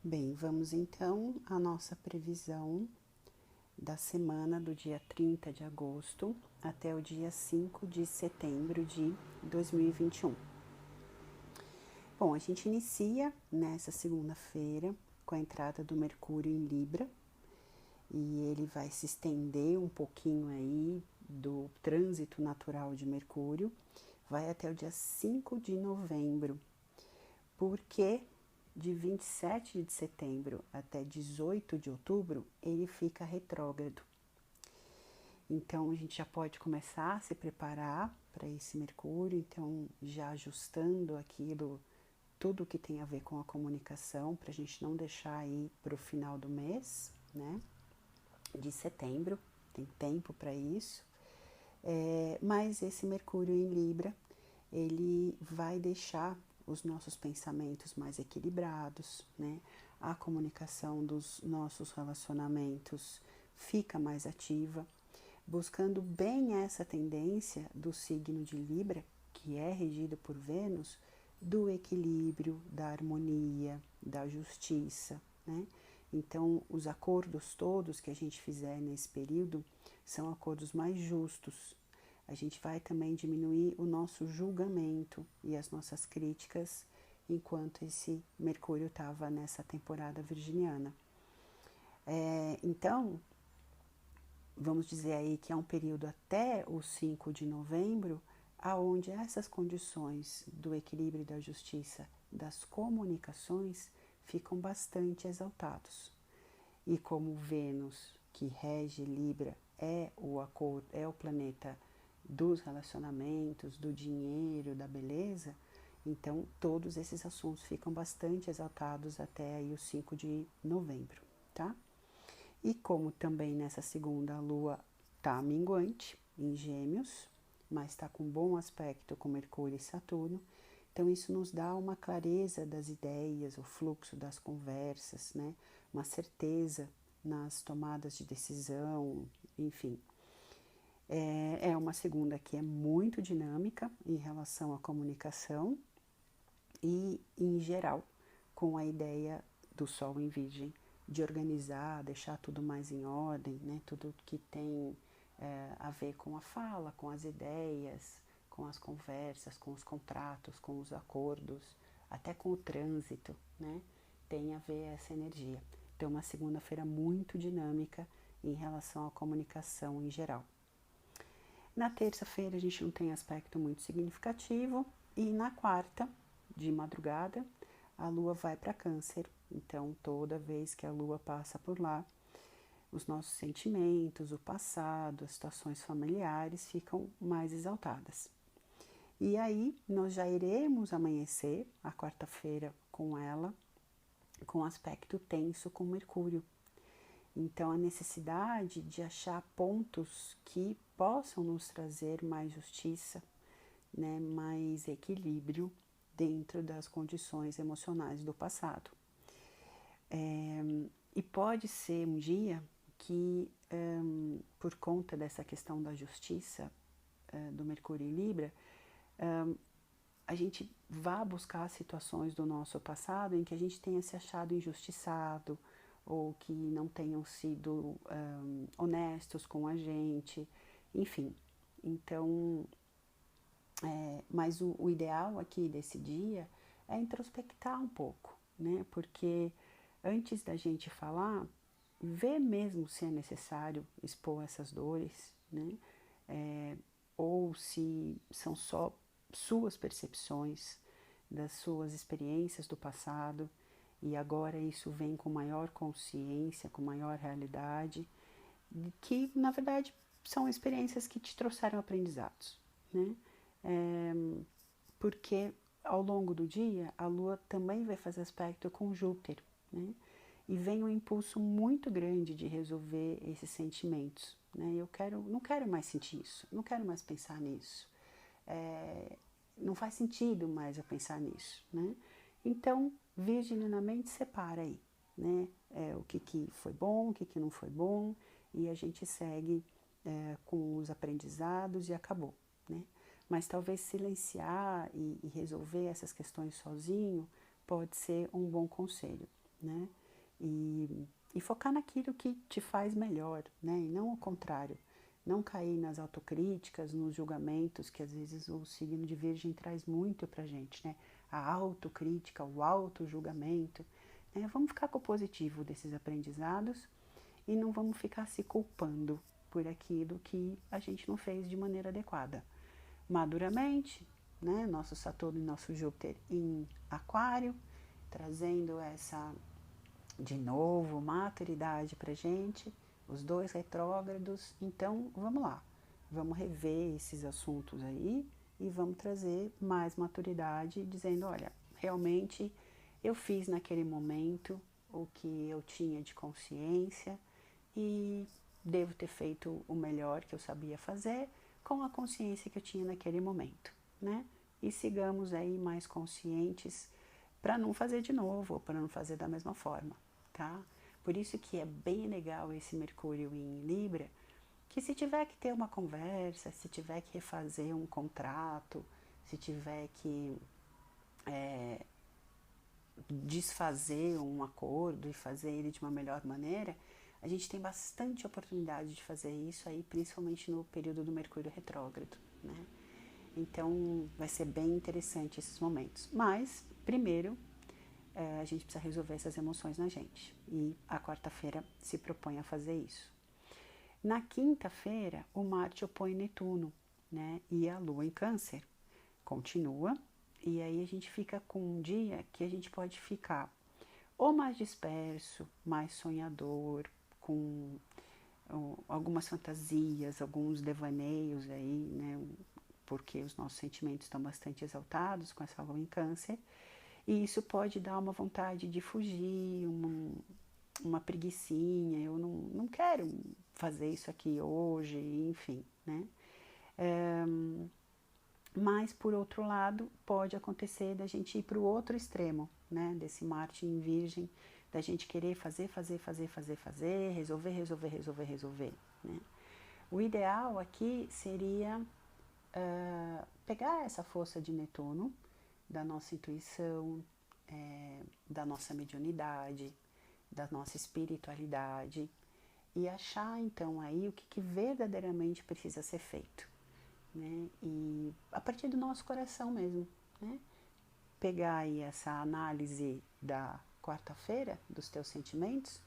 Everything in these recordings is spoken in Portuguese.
Bem, vamos então à nossa previsão da semana do dia 30 de agosto até o dia 5 de setembro de 2021. Bom, a gente inicia nessa segunda-feira com a entrada do Mercúrio em Libra e ele vai se estender um pouquinho aí do trânsito natural de Mercúrio, vai até o dia 5 de novembro, porque de 27 de setembro até 18 de outubro ele fica retrógrado. Então a gente já pode começar a se preparar para esse Mercúrio, então já ajustando aquilo, tudo que tem a ver com a comunicação, para a gente não deixar aí para o final do mês, né, de setembro, tem tempo para isso. Mas esse Mercúrio em Libra, ele vai deixar os nossos pensamentos mais equilibrados, né? A comunicação dos nossos relacionamentos fica mais ativa, buscando bem essa tendência do signo de Libra, que é regido por Vênus, do equilíbrio, da harmonia, da justiça, né? Então, os acordos todos que a gente fizer nesse período são acordos mais justos. A gente vai também diminuir o nosso julgamento e as nossas críticas enquanto esse Mercúrio estava nessa temporada virginiana. Então, vamos dizer aí que é um período até o 5 de novembro, aonde essas condições do equilíbrio e da justiça das comunicações ficam bastante exaltados. E como Vênus, que rege Libra, é o acordo, é o planeta dos relacionamentos, do dinheiro, da beleza, então todos esses assuntos ficam bastante exaltados até aí o 5 de novembro, tá? E como também nessa segunda a Lua está minguante em Gêmeos, mas está com bom aspecto com Mercúrio e Saturno, então isso nos dá uma clareza das ideias, o fluxo das conversas, né? Uma certeza nas tomadas de decisão, enfim. É uma segunda que é muito dinâmica em relação à comunicação e, em geral, com a ideia do Sol em Virgem de organizar, deixar tudo mais em ordem, né? Tudo que tem a ver com a fala, com as ideias, com as conversas, com os contratos, com os acordos, até com o trânsito, né? Tem a ver essa energia. Então, uma segunda-feira muito dinâmica em relação à comunicação em geral. Na terça-feira a gente não tem aspecto muito significativo e na quarta, de madrugada, a Lua vai para Câncer. Então, toda vez que a Lua passa por lá, os nossos sentimentos, o passado, as situações familiares ficam mais exaltadas. E aí, nós já iremos amanhecer a quarta-feira com ela, com aspecto tenso com Mercúrio. Então, a necessidade de achar pontos que possam nos trazer mais justiça, né, mais equilíbrio dentro das condições emocionais do passado. E pode ser um dia que, por conta dessa questão da justiça do Mercúrio em Libra, a gente vá buscar situações do nosso passado em que a gente tenha se achado injustiçado ou que não tenham sido honestos com a gente, enfim. Então, mas o ideal aqui desse dia é introspectar um pouco, né? Porque antes da gente falar, ver mesmo se é necessário expor essas dores, né? Ou se são só suas percepções das suas experiências do passado e agora isso vem com maior consciência, com maior realidade, que na verdade são experiências que te trouxeram aprendizados, né? Porque ao longo do dia a Lua também vai fazer aspecto com Júpiter, né? E vem um impulso muito grande de resolver esses sentimentos, né? Não quero mais sentir isso, não quero mais pensar nisso. Não faz sentido mais eu pensar nisso, né? Então, virginianamente separa aí, né? O que foi bom, o que não foi bom, e a gente segue com os aprendizados e acabou, né? Mas talvez silenciar e resolver essas questões sozinho pode ser um bom conselho, né? E focar naquilo que te faz melhor, né? E não o contrário. Não cair nas autocríticas, nos julgamentos, que às vezes o signo de Virgem traz muito pra gente, né? A autocrítica, o autojulgamento, né? Vamos ficar com o positivo desses aprendizados e não vamos ficar se culpando por aquilo que a gente não fez de maneira adequada. Maduramente, né? Nosso Saturno e nosso Júpiter em Aquário, trazendo essa, de novo, maturidade pra gente, os dois retrógrados. Então, vamos lá, vamos rever esses assuntos aí e vamos trazer mais maturidade, dizendo, olha, realmente eu fiz naquele momento o que eu tinha de consciência e devo ter feito o melhor que eu sabia fazer com a consciência que eu tinha naquele momento, né? E sigamos aí mais conscientes para não fazer de novo, ou para não fazer da mesma forma, tá? Por isso que é bem legal esse Mercúrio em Libra, que se tiver que ter uma conversa, se tiver que refazer um contrato, se tiver que desfazer um acordo e fazer ele de uma melhor maneira, a gente tem bastante oportunidade de fazer isso aí, principalmente no período do Mercúrio retrógrado, né? Então, vai ser bem interessante esses momentos. Mas, primeiro, a gente precisa resolver essas emoções na gente. E a quarta-feira se propõe a fazer isso. Na quinta-feira, o Marte opõe Netuno, né? E a Lua em Câncer continua. E aí a gente fica com um dia que a gente pode ficar ou mais disperso, mais sonhador, com algumas fantasias, alguns devaneios aí, né? Porque os nossos sentimentos estão bastante exaltados com essa lua em Câncer. E isso pode dar uma vontade de fugir, uma preguicinha, eu não quero fazer isso aqui hoje, enfim, né? Mas, por outro lado, pode acontecer da gente ir para o outro extremo, né? Desse Marte em Virgem, da gente querer fazer, resolver, né? O ideal aqui seria pegar essa força de Netuno, da nossa intuição, da nossa mediunidade, da nossa espiritualidade e achar então aí o que verdadeiramente precisa ser feito, né? E a partir do nosso coração mesmo, né? Pegar aí essa análise da quarta-feira dos teus sentimentos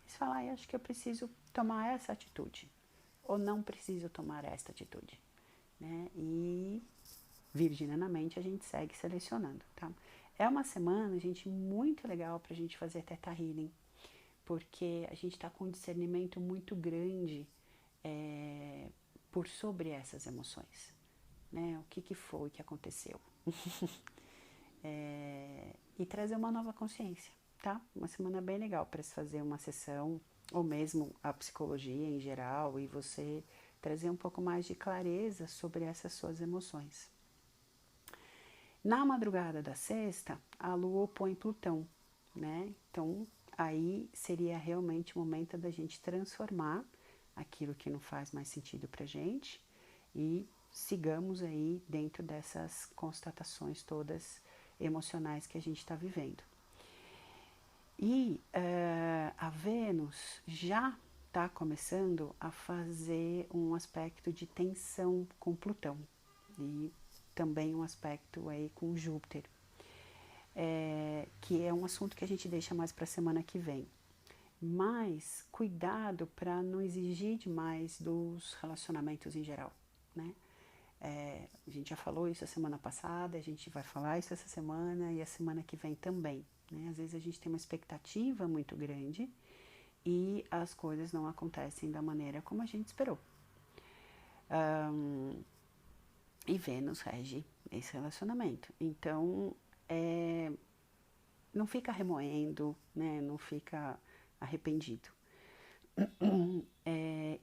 e falar, acho que eu preciso tomar essa atitude ou não preciso tomar esta atitude, né? E virginianamente a gente segue selecionando, tá? É uma semana, gente, muito legal pra gente fazer Theta Healing, porque a gente está com um discernimento muito grande por sobre essas emoções, né? O que foi que aconteceu? E trazer uma nova consciência, tá? Uma semana bem legal para se fazer uma sessão, ou mesmo a psicologia em geral, e você trazer um pouco mais de clareza sobre essas suas emoções. Na madrugada da sexta, a Lua opõe Plutão, né? Então, aí seria realmente o momento da gente transformar aquilo que não faz mais sentido pra gente e sigamos aí dentro dessas constatações todas emocionais que a gente está vivendo. E a Vênus já está começando a fazer um aspecto de tensão com Plutão e também um aspecto aí com Júpiter, que é um assunto que a gente deixa mais para a semana que vem. Mas cuidado para não exigir demais dos relacionamentos em geral, né? A gente já falou isso a semana passada, a gente vai falar isso essa semana e a semana que vem também, né? Às vezes a gente tem uma expectativa muito grande e as coisas não acontecem da maneira como a gente esperou. E Vênus rege esse relacionamento. Então, não fica remoendo, né? Não fica arrependido.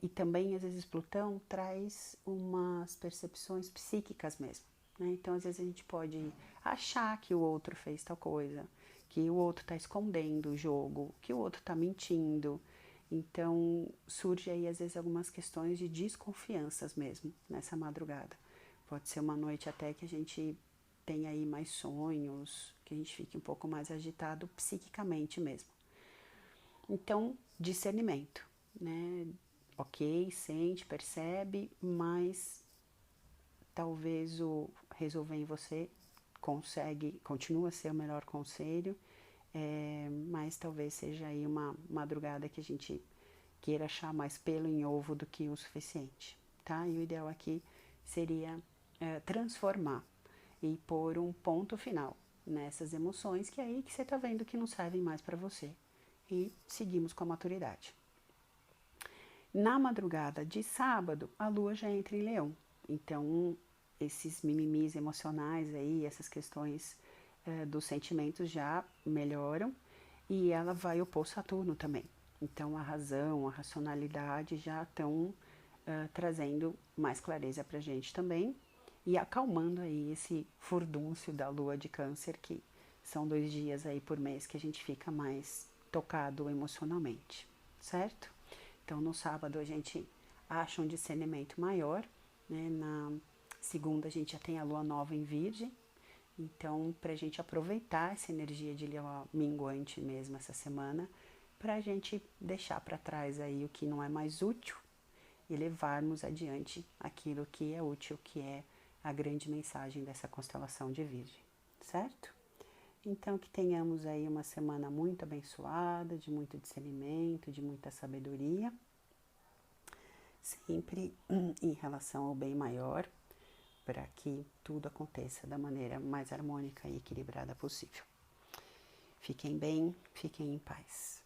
E também, às vezes, Plutão traz umas percepções psíquicas mesmo, né? Então, às vezes, a gente pode achar que o outro fez tal coisa, que o outro está escondendo o jogo, que o outro está mentindo. Então, surge aí, às vezes, algumas questões de desconfianças mesmo nessa madrugada. Pode ser uma noite até que a gente tenha aí mais sonhos, que a gente fique um pouco mais agitado psiquicamente mesmo, Então, discernimento, né? Ok, sente, percebe, mas talvez o resolver em você continua a ser o melhor conselho, mas talvez seja aí uma madrugada que a gente queira achar mais pelo em ovo do que o suficiente, tá? E o ideal aqui seria transformar e pôr um ponto final nessas emoções que é aí que você tá vendo que não servem mais para você. E seguimos com a maturidade. Na madrugada de sábado, a lua já entra em Leão. Então, esses mimimis emocionais aí, essas questões dos sentimentos já melhoram e ela vai opor Saturno também. Então, a razão, a racionalidade já estão trazendo mais clareza para a gente também e acalmando aí esse furdúncio da lua de Câncer, que são 2 dias aí por mês que a gente fica mais tocado emocionalmente, certo? Então, no sábado a gente acha um discernimento maior, né? Na segunda a gente já tem a lua nova em Virgem, então para a gente aproveitar essa energia de lua minguante mesmo essa semana, para a gente deixar para trás aí o que não é mais útil e levarmos adiante aquilo que é útil, que é a grande mensagem dessa constelação de Virgem, certo? Então, que tenhamos aí uma semana muito abençoada, de muito discernimento, de muita sabedoria, sempre em relação ao bem maior, para que tudo aconteça da maneira mais harmônica e equilibrada possível. Fiquem bem, fiquem em paz.